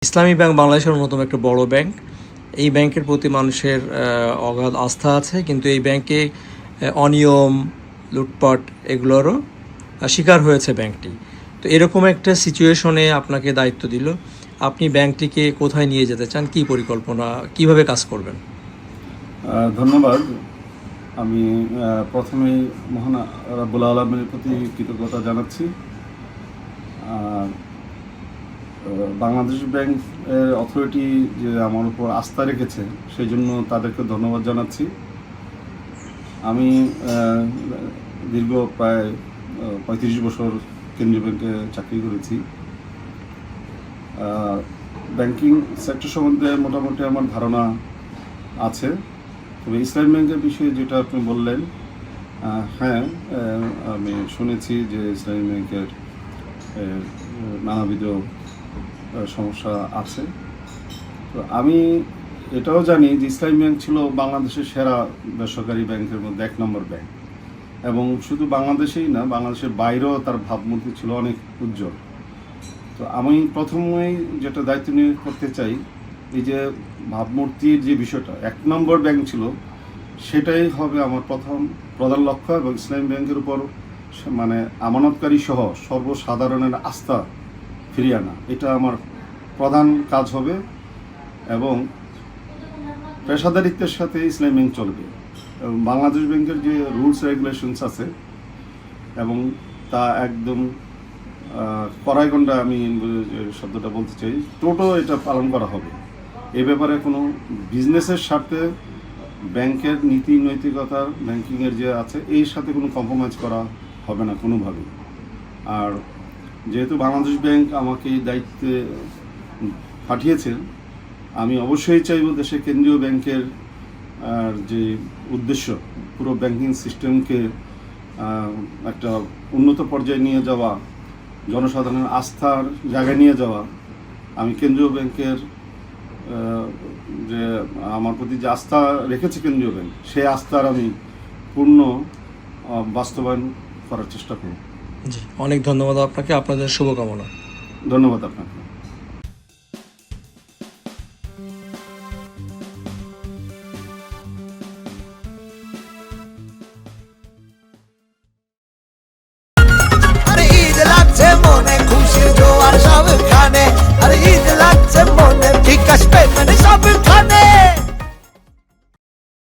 ইসলামী bank বাংলাদেশের অন্যতম একটা বড় ব্যাংক। এই ব্যাংকের প্রতি মানুষের অগাধ আস্থা আছে, কিন্তু এই ব্যাংকে অনিয়ম, লুটপাট এগুলোরও শিকার হয়েছে ব্যাংকটি। তো এরকম একটা সিচুয়েশনে আপনাকে দায়িত্ব দিল, আপনি ব্যাংকটিকে কোথায় নিয়ে যেতে চান, কী পরিকল্পনা, কিভাবে কাজ করবেন? ধন্যবাদ। আমি প্রথমেই মহান রাব্বুল আলামিনের প্রতি কৃতজ্ঞতা জানাচ্ছি। বাংলাদেশ ব্যাংক অথরিটি যে আমার উপর আস্থা রেখেছে সেই জন্য তাদেরকে ধন্যবাদ জানাচ্ছি। আমি দীর্ঘ প্রায় 35 বছর কেন্দ্রীয় ব্যাংকে চাকরি করেছি। ব্যাংকিং সেক্টর সম্বন্ধে মোটামুটি আমার ধারণা আছে। তবে ইসলামী ব্যাংকের বিষয়ে যেটা আপনি বললেন, হ্যাঁ, আমি শুনেছি যে ইসলামী ব্যাংকের নানাবিধ সমস্যা আছে। তো আমি এটাও জানি যে ইসলামী ব্যাংক ছিল বাংলাদেশের সেরা বেসরকারি ব্যাংকের মধ্যে 1 নম্বর ব্যাংক, এবং শুধু বাংলাদেশেই না, বাংলাদেশের বাইরেও তার ভাবমূর্তি ছিল অনেক উজ্জ্বল। তো আমি প্রথমেই যেটা দায়িত্ব নিয়ে করতে চাই, এই যে ভাবমূর্তির যে বিষয়টা 1 নম্বর ব্যাংক ছিল, সেটাই হবে আমার প্রধান লক্ষ্য, এবং ইসলামী ব্যাংকের উপর মানে আমানতকারী সহ সর্বসাধারণের আস্থা ফিরিয়ে আনা, এটা আমার প্রধান কাজ হবে। এবং পেশাদারিত্বের সাথে ইসলামী ব্যাংক চলবে, এবং বাংলাদেশ ব্যাংকের যে রুলস রেগুলেশনস আছে এবং তা একদম কড়াইগন্ডা, আমি শব্দটা বলতে চাই, টোটো এটা পালন করা হবে। এ ব্যাপারে কোনো বিজনেসের স্বার্থে ব্যাংকের নীতি নৈতিকতা, ব্যাংকিংয়ের যে আছে, এই সাথে কোনো কম্প্রোমাইজ করা হবে না কোনোভাবেই। আর যেহেতু বাংলাদেশ ব্যাংক আমাকে এই দায়িত্বে পাঠিয়েছেন, আমি অবশ্যই চাইব দেশের কেন্দ্রীয় ব্যাংকের যে উদ্দেশ্য, পুরো ব্যাংকিং সিস্টেমকে একটা উন্নত পর্যায়ে নিয়ে যাওয়া, জনসাধারণের আস্থার জায়গায় নিয়ে যাওয়া, আমি কেন্দ্রীয় ব্যাংকের যে আমার প্রতি যে আস্থা রেখেছে কেন্দ্রীয় ব্যাংক, সেই আস্থার আমি পূর্ণ বাস্তবায়ন করার চেষ্টা করব। জি, অনেক ধন্যবাদ আপনাকে, আপনাদের শুভকামনা। ধন্যবাদ আপনাকে। মনে খুশি জোয়ার সবখানে, আর ঈদ লাগছে মনে, বিকাশ পেমেন্ট সব